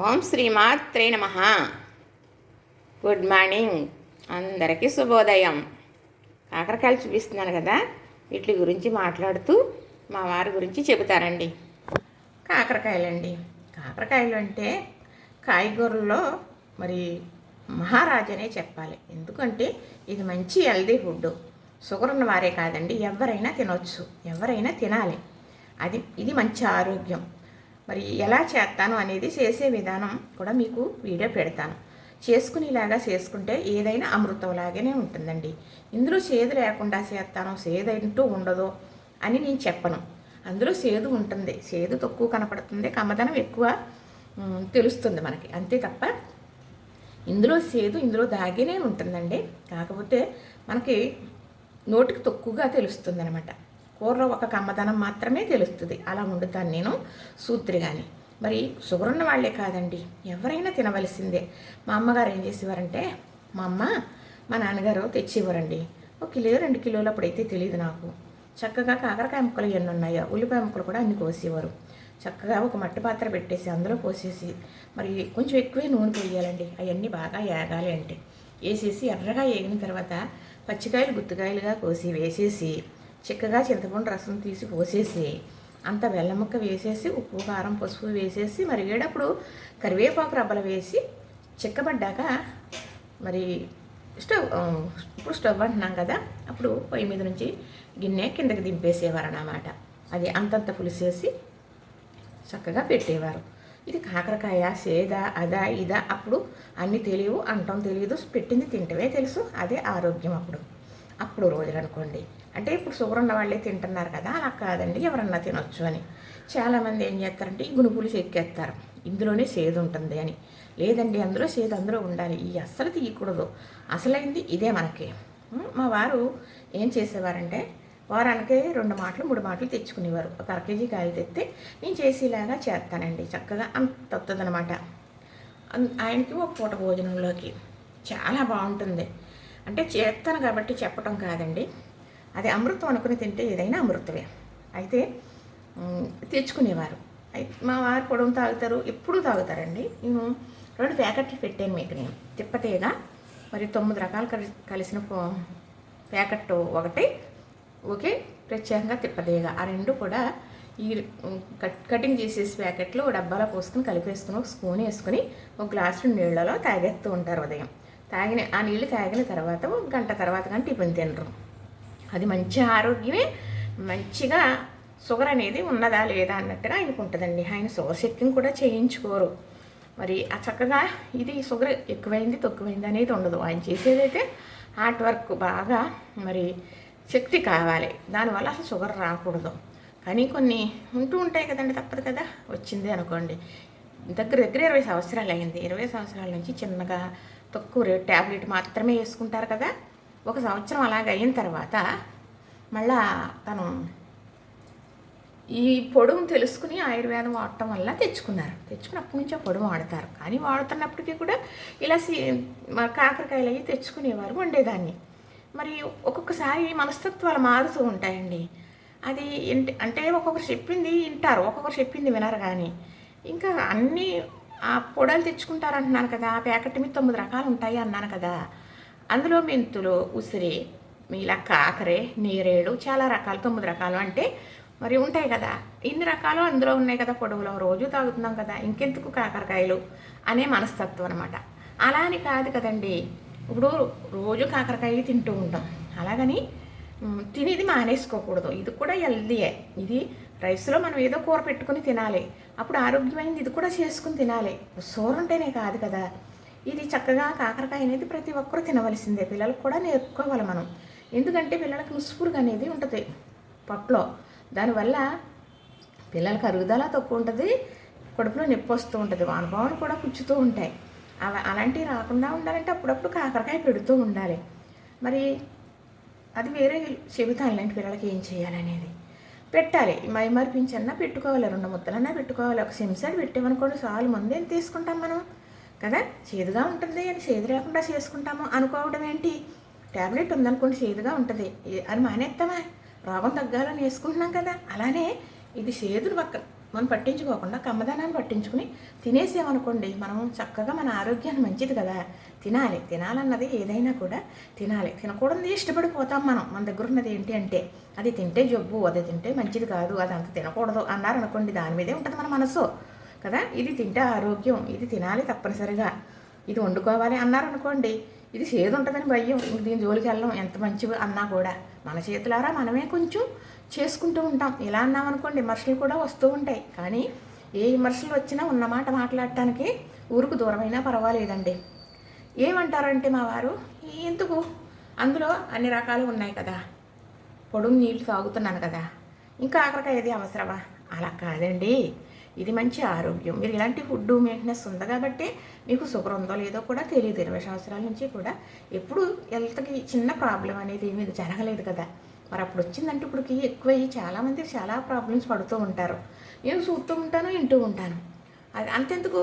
ఓం శ్రీమాత్రే నమ. Good morning, అందరికీ శుభోదయం. కాకరకాయలు చూపిస్తున్నాను కదా, వీటి గురించి మాట్లాడుతూ మా వారి గురించి చెబుతానండి. కాకరకాయలండి, కాకరకాయలు అంటే కాయగూరల్లో మరి మహారాజనే చెప్పాలి. ఎందుకంటే ఇది మంచి హెల్దీ ఫుడ్. షుగర్ ఉన్న వారే కాదండి, ఎవరైనా తినొచ్చు, ఎవరైనా తినాలి. ఇది మంచి ఆరోగ్యం. మరి ఎలా చేస్తాను అనేది చేసే విధానం కూడా మీకు వీడియో పెడతాను. చేసుకునేలాగా చేసుకుంటే ఏదైనా అమృతంలాగానే ఉంటుందండి. ఇందులో సేదు లేకుండా చేస్తాను, సేదు అంటూ ఉండదు అని నేను చెప్పను. అందులో సేదు ఉంటుంది, సేదు తక్కువ కనపడుతుంది, కమ్మదనం ఎక్కువ తెలుస్తుంది మనకి, అంతే తప్ప ఇందులో ఇందులో దాగినే ఉంటుందండి. కాకపోతే మనకి నోటికి తక్కువగా తెలుస్తుంది అనమాట. కూరలో ఒక కమ్మదనం మాత్రమే తెలుస్తుంది. అలా వండుతాను నేను సూత్రిగాని. మరి షుగర్ ఉన్న వాళ్ళే కాదండి, ఎవరైనా తినవలసిందే. మా అమ్మగారు ఏం చేసేవారంటే, మా నాన్నగారు తెచ్చేవారండి. 1 కిలో 2 కిలోలు అప్పుడైతే తెలియదు నాకు. చక్కగా కాకరకాయ ముక్కలు ఎన్ని ఉన్నాయో, ఉల్లిపాయ ముక్కలు కూడా అన్ని కోసేవారు. చక్కగా ఒక మట్టి పాత్ర పెట్టేసి అందులో పోసేసి, మరి కొంచెం ఎక్కువే నూనె పోయాలండి. అవన్నీ బాగా ఏగాలి అంటే వేసేసి ఎర్రగా ఏగిన తర్వాత పచ్చికాయలు గుత్తికాయలుగా కోసి వేసేసి, చిక్కగా చింతపండు రసం తీసి పోసేసి, అంత బెల్లం ముక్క వేసేసి, ఉప్పు కారం పసుపు వేసేసి, మరిగేటప్పుడు కరివేపాకు రబ్బలు వేసి చిక్కబడ్డాక మరి ఇప్పుడు స్టవ్ అంటున్నాం కదా, అప్పుడు పొయ్యి మీద నుంచి గిన్నె కిందకి దింపేసేవారు అన్నమాట. అది అంతంత పులిసేసి చక్కగా పెట్టేవారు. ఇది కాకరకాయ సేదా అదా ఇదా అప్పుడు అన్నీ తెలియవు, అంటం తెలియదు, పెట్టింది తింటమే తెలుసు. అదే ఆరోగ్యం అప్పుడు రోజులు అనుకోండి. అంటే ఇప్పుడు షుగర్ ఉన్న వాళ్ళే తింటున్నారు కదా, అలా కాదండి, ఎవరన్నా తినొచ్చు అని. చాలామంది ఏం చేస్తారంటే ఈ గునుపులు చెక్కేస్తారు, ఇందులోనే సేదు ఉంటుంది అని. లేదండి, అందులో సేదు అందులో ఉండాలి, ఈ అస్సలు తీయకూడదు. అసలైంది ఇదే మనకి. మా వారు ఏం చేసేవారంటే, వారానికి 2 మాటలు 3 మాటలు తెచ్చుకునేవారు. ఒక 1 కేజీ కాయలు తెస్తే నేను చేసేలాగా చేస్తానండి. చక్కగా అంత వస్తుందనమాట ఆయనకి ఒక పూట భోజనంలోకి. చాలా బాగుంటుంది. అంటే చేస్తాను కాబట్టి చెప్పటం కాదండి, అది అమృతం అనుకుని తింటే ఏదైనా అమృతమే. అయితే తెచ్చుకునేవారు. మా వారు పొడవు తాగుతారు, ఎప్పుడూ తాగుతారండి. నేను 2 ప్యాకెట్లు పెట్టాను మీకు నేను. తిప్పతేగా మరి 9 రకాలు కలిసిన ప్యాకెట్ ఒకటి, ఓకే, ప్రత్యేకంగా తిప్పతేగా. ఆ 2 కూడా ఈ కటింగ్ చేసేసి ప్యాకెట్లు డబ్బాలో పోసుకొని కలిపేసుకుని ఒక స్పూన్ వేసుకొని ఒక గ్లాసు నీళ్ళలో తాగేస్తూ ఉంటారు ఉదయం. ఆ నీళ్ళు తాగిన తర్వాత 1 గంట తర్వాత కానీ టిఫిన్ తినరు. అది మంచి ఆరోగ్యమే. మంచిగా షుగర్ అనేది ఉన్నదా లేదా అన్నట్టుగా ఆయనకు ఉంటుందండి. ఆయన షుగర్ చెక్కింగ్ కూడా చేయించుకోరు. మరి ఆ చక్కగా ఇది షుగర్ ఎక్కువైంది తక్కువైంది అనేది ఉండదు. ఆయన చేసేదైతే హార్డ్ వర్క్ బాగా, మరి శక్తి కావాలి, దానివల్ల అసలు షుగర్ రాకూడదు. కానీ కొన్ని ఉంటూ ఉంటాయి కదండి, తప్పదు కదా. వచ్చింది అనుకోండి, దగ్గర 20 సంవత్సరాలు అయింది. 20 సంవత్సరాల నుంచి చిన్నగా తక్కువ రేట్ ట్యాబ్లెట్ మాత్రమే వేసుకుంటారు కదా. 1 సంవత్సరం అలాగ అయిన తర్వాత మళ్ళా తను ఈ పొడుము తెలుసుకుని ఆయుర్వేదం వాడటం వల్ల తెచ్చుకున్నప్పటి నుంచి ఆ పొడుము వాడతారు. కానీ వాడుతున్నప్పటికీ కూడా ఇలా కాకరకాయలు అవి తెచ్చుకునేవారు, వండేదాన్ని. మరి ఒక్కొక్కసారి మనస్తత్వాలు మారుతూ ఉంటాయండి. అది అంటే ఒక్కొక్కరు చెప్పింది వింటారు, ఒక్కొక్కరు చెప్పింది వినరు. కానీ ఇంకా అన్నీ ఆ పొడాలు తెచ్చుకుంటారు అంటున్నాను కదా, ఆ ప్యాకెట్ మీద 9 రకాలు ఉంటాయి అన్నాను కదా. అందులో మెంతులు, ఉసిరి, ఇలా కాకరే, నేరేడు, చాలా రకాలు, 9 రకాలు అంటే మరి ఉంటాయి కదా. ఇన్ని రకాలు అందులో ఉన్నాయి కదా, పొడవులో రోజు తాగుతున్నాం కదా, ఇంకెందుకు కాకరకాయలు అనే మనస్తత్వం అనమాట. అలా అని కాదు కదండి, ఇప్పుడు రోజు కాకరకాయ తింటూ ఉంటాం, అలాగని తినేది మానేసుకోకూడదు. ఇది కూడా హెల్దీయే. ఇది రైస్లో మనం ఏదో కూర పెట్టుకుని తినాలి, అప్పుడు ఆరోగ్యమైనది ఇది కూడా చేసుకుని తినాలి. సోర ఉంటేనే కాదు కదా. ఇది చక్కగా కాకరకాయ అనేది ప్రతి ఒక్కరూ తినవలసిందే. పిల్లలకు కూడా నేర్పుకోవాలి మనం. ఎందుకంటే పిల్లలకు నుసుపురుగు అనేది ఉంటుంది పొట్టలో, దానివల్ల పిల్లలకు అరుగుదల తక్కువ ఉంటుంది, కడుపులో నొప్పి వస్తూ ఉంటుంది, వానపాములు కూడా పుచ్చుతూ ఉంటాయి. అలాంటివి రాకుండా ఉండాలంటే అప్పుడప్పుడు కాకరకాయ పెడుతూ ఉండాలి. మరి అది వేరే చెబుతాను ఇలాంటి పిల్లలకి ఏం చేయాలనేది. పెట్టాలి, మైమర్పించన్నా పెట్టుకోవాలి, 2 ముద్దలన్నా పెట్టుకోవాలి. ఒక చెంచాడు పెట్టామనుకోండి చాలు. ముందు ఏం తీసుకుంటాం మనం కదా, చేదుగా ఉంటుంది అని చేదు లేకుండా చేసుకుంటాము అనుకోవడం ఏంటి. ట్యాబ్లెట్ ఉందనుకోండి చేదుగా ఉంటుంది అని మానేస్తామా, రోగం తగ్గాలని వేసుకుంటున్నాం కదా. అలానే ఇది చేదును మనం పట్టించుకోకుండా కమ్మదనాన్ని పట్టించుకుని తినేసామనుకోండి, మనం చక్కగా మన ఆరోగ్యానికి మంచిది కదా. తినాలన్నది ఏదైనా కూడా తినాలి. తినకూడదు ఇష్టపడిపోతాం మనం. మన దగ్గర ఉన్నది ఏంటి అంటే అది తింటే జబ్బు, అది తింటే మంచిది కాదు, అది అంత తినకూడదు అన్నారనుకోండి, దాని మీదే ఉంటుంది మన మనసు కదా. ఇది తింటే ఆరోగ్యం, ఇది తినాలి తప్పనిసరిగా, ఇది వండుకోవాలి అన్నారనుకోండి, ఇది చేదు ఉంటుందని భయం, దీని జోలికి వెళ్ళడం ఎంత మంచివి అన్నా కూడా మన చేతులారా మనమే కొంచెం చేసుకుంటూ ఉంటాం. ఇలా అన్నామనుకోండి విమర్శలు కూడా వస్తూ ఉంటాయి. కానీ ఏ విమర్శలు వచ్చినా ఉన్నమాట మాట్లాడటానికి ఊరుకు దూరమైనా పర్వాలేదండి. ఏమంటారంటే మా వారు, ఎందుకు అందులో అన్ని రకాలు ఉన్నాయి కదా, పొడుగు నీళ్ళు తాగుతున్నాను కదా, ఇంకా ఆఖరికాయ ఏది అవసరమా? అలా కాదండి, ఇది మంచి ఆరోగ్యం. మీరు ఇలాంటి ఫుడ్ మెయింటెనెన్స్ ఉంది కాబట్టి మీకు షుగర్ ఉందో లేదో కూడా తెలియదు. 20 సంవత్సరాల నుంచి కూడా ఎప్పుడు హెల్త్కి చిన్న ప్రాబ్లం అనేది ఏమీ జరగలేదు కదా. మరి అప్పుడు వచ్చిందంటే ఇప్పటికి ఎక్కువయ్యి చాలామంది చాలా ప్రాబ్లమ్స్ పడుతూ ఉంటారు. నేను చూస్తూ ఉంటాను, వింటూ ఉంటాను. అది అంతెందుకు,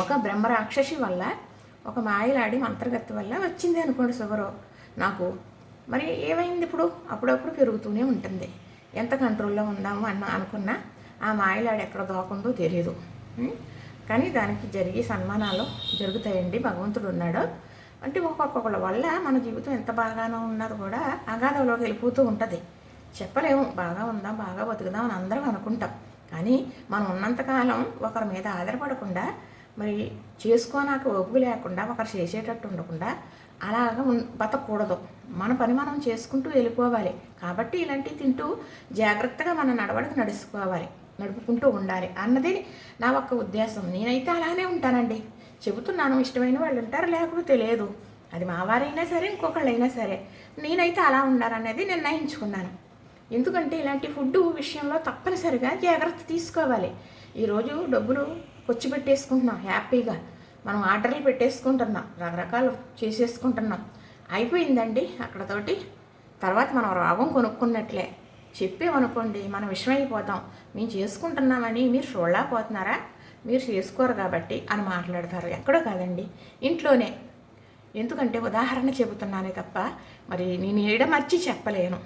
ఒక బ్రహ్మరాక్షసి వల్ల, ఒక మాయలాడి మంత్రగత్తి వల్ల వచ్చింది అనుకోండి షుగరు నాకు. మరి ఏమైంది ఇప్పుడు? అప్పుడప్పుడు పెరుగుతూనే ఉంటుంది. ఎంత కంట్రోల్లో ఉందాము అనుకున్నా ఆ మాయలాడి ఎక్కడ దోకుందో తెలియదు. కానీ దానికి జరిగే సన్మానాలు జరుగుతాయండి. భగవంతుడు ఉన్నాడు అంటే ఒక్కొక్కళ్ళ వల్ల మన జీవితం ఎంత బాగానో ఉన్నది కూడా అగాధంలోకి వెళ్ళిపోతూ ఉంటుంది. చెప్పలేము, బాగా ఉందాం, బాగా బతుకుదాం అని అందరం అనుకుంటాం. కానీ మనం ఉన్నంతకాలం ఒకరి మీద ఆధారపడకుండా, మరి చేసుకోనాక ఓపిక లేకుండా, ఒకరు చేసేటట్టు ఉండకుండా అలాగ బతకూడదు. మన పని మనం చేసుకుంటూ వెళ్ళిపోవాలి. కాబట్టి ఇలాంటివి తింటూ జాగ్రత్తగా మన నడవడికి నడుపుకుంటూ ఉండాలి అన్నది నా ఒక్క ఉద్దేశం. నేనైతే అలానే ఉంటానండి. చెబుతున్నాను, ఇష్టమైన వాళ్ళు ఉంటారు, లేకపోతే లేదు. అది మా వారైనా సరే, ఇంకొకళ్ళైనా సరే, నేనైతే అలా ఉండాలనేది నిర్ణయించుకున్నాను. ఎందుకంటే ఇలాంటి ఫుడ్ విషయంలో తప్పనిసరిగా జాగ్రత్త తీసుకోవాలి. ఈరోజు డబ్బులు ఖర్చు పెట్టేసుకుంటున్నాం, హ్యాపీగా మనం ఆర్డర్లు పెట్టేసుకుంటున్నాం, రకరకాలు చేసేసుకుంటున్నాం. అయిపోయిందండి అక్కడతోటి. తర్వాత మనం రోగం కొనుక్కున్నట్లే. చెప్పేమనుకోండి మనం విషమైపోతాం. మేము చేసుకుంటున్నామని మీరు చూడలేకపోతున్నారా, మీరు చేసుకోరు కాబట్టి అని మాట్లాడతారు. ఎక్కడో కాదండి, ఇంట్లోనే. ఎందుకంటే ఉదాహరణ చెబుతున్నానే తప్ప మరి నేను ఏడమర్చి చెప్పలేను.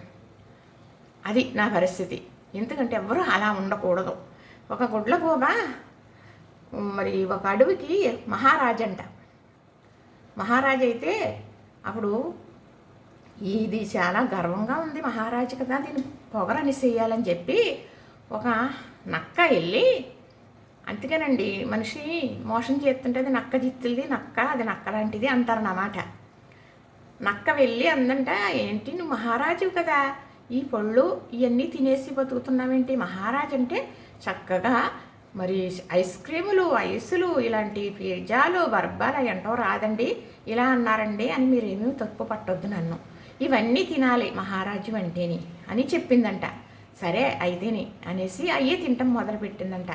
అది నా పరిస్థితి. ఎందుకంటే ఎవ్వరూ అలా ఉండకూడదు. ఒక గుడ్లగూబ మరి ఒక అడవికి మహారాజంట. మహారాజు అయితే అప్పుడు ఇది చాలా గర్వంగా ఉంది, మహారాజు కదా, దీన్ని పొగరని చేయాలని చెప్పి ఒక నక్క వెళ్ళి, అందుకేనండి మనిషి మోసం చేస్తుంటే అది నక్క జిత్తులది, నక్క అది నక్క లాంటిది అంటారన్నమాట. నక్క వెళ్ళి అందంట, ఏంటి నువ్వు మహారాజు కదా, ఈ పళ్ళు ఇవన్నీ తినేసి బతుకుతున్నావేంటి? మహారాజు అంటే చక్కగా మరి ఐస్ క్రీములు, ఐసులు, ఇలాంటి పిజ్జాలు, బర్బాలు ఏంటో రాదండి, ఇలా అన్నారండి అని మీరేమీ తప్పు పట్టొద్దు నన్ను, ఇవన్నీ తినాలి మహారాజు అంటేని అని చెప్పిందంట. సరే అయితేని అనేసి అయ్యే తింటాం మొదలుపెట్టిందంట.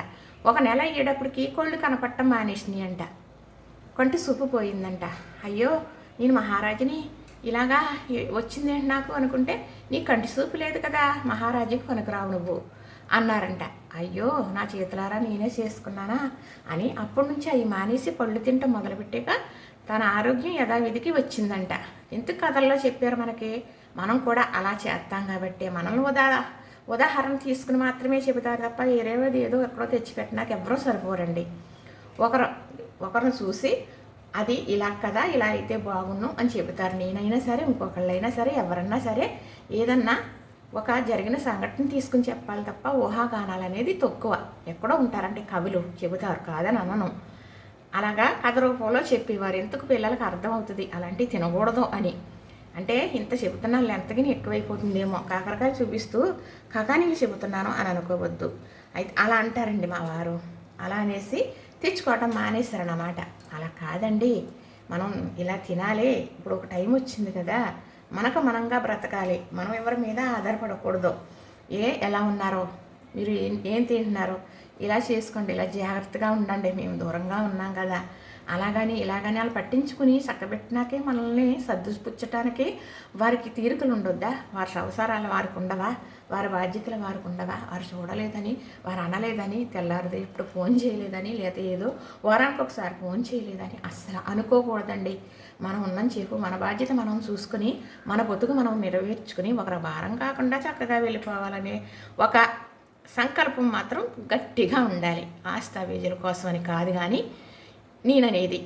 ఒక నెల అయ్యేటప్పటికి కోళ్ళు కనపట్టం మానేసినాయి అంట. కొంటి సూపు పోయిందంట. అయ్యో నేను మహారాజుని, ఇలాగా వచ్చిందేంటి నాకు అనుకుంటే, నీ కంటి సూపు లేదు కదా, మహారాజుకి కొనుకురావు నువ్వు అన్నారంట. అయ్యో నా చేతులారా నేనే చేసుకున్నానా అని అప్పటి నుంచి అవి మానేసి పళ్ళు తింటాం మొదలుపెట్టాక తన ఆరోగ్యం యథావిధికి వచ్చిందంట. ఎందుకు కథల్లో చెప్పారు మనకి, మనం కూడా అలా చేస్తాం కాబట్టి మనల్ని ఉదాహరణ తీసుకుని మాత్రమే చెబుతారు తప్ప వేరేది ఏదో ఎక్కడో తెచ్చిపెట్టినాక ఎవరో సరిపోరండి. ఒకరిని చూసి అది ఇలా కదా, ఇలా అయితే బాగున్ను అని చెబుతారు. నేనైనా సరే, ఇంకొకళ్ళైనా సరే, ఎవరన్నా సరే ఏదన్నా ఒక జరిగిన సంఘటన తీసుకుని చెప్పాలి తప్ప ఊహాగానాలు అనేది తక్కువ. ఎక్కడో ఉంటారంటే కవులు చెబుతారు, కాదని అనను. అలాగా కథ రూపంలో చెప్పేవారు. ఎందుకు పిల్లలకు అర్థమవుతుంది అలాంటివి తినకూడదు అని. అంటే ఇంత చెబుతున్నా లెంతగిని ఎక్కువైపోతుందేమో, కాకరకాయలు చూపిస్తూ కకానీలు చెబుతున్నాను అని అనుకోవద్దు. అయితే అలా అంటారండి మా వారు. అలా అనేసి తెచ్చుకోవటం మానేశారన్నమాట. అలా కాదండి, మనం ఇలా తినాలి. ఇప్పుడు ఒక టైం వచ్చింది కదా, మనకు మనంగా బ్రతకాలి. మనం ఎవరి మీద ఆధారపడకూడదు. ఎలా ఉన్నారో, మీరు ఏం తింటున్నారో ఇలా చేసుకోండి, ఇలా జాగ్రత్తగా ఉండండి, మేము దూరంగా ఉన్నాం కదా అలాగని ఇలాగని వాళ్ళు పట్టించుకుని చక్కబెట్టినాకే మనల్ని సర్దుపుచ్చటానికి వారికి తీరికలు ఉండొద్దా? వారి సంసారాలు వారికి ఉండవా? వారి బాధ్యతలు వారికి ఉండవా? వారు చూడలేదని, వారు అనలేదని, తెల్లారిది ఇప్పుడు ఫోన్ చేయలేదని, లేదా ఏదో వారానికి ఒకసారి ఫోన్ చేయలేదని అస్సలు అనుకోకూడదండి. మనం ఉన్నంతసేపు మన బాధ్యత మనం చూసుకుని, మన బతుకు మనం నెరవేర్చుకుని, ఒకరి భారం కాకుండా చక్కగా వెళ్ళిపోవాలనే ఒక సంకల్పం మాత్రం గట్టిగా ఉండాలి. ఆస్తావేజుల కోసమని కాదు, కానీ నేననేది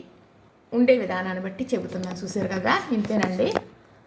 ఉండే విధానాన్ని బట్టి చెబుతున్నాను. చూసారు కదా, ఇంతేనండి.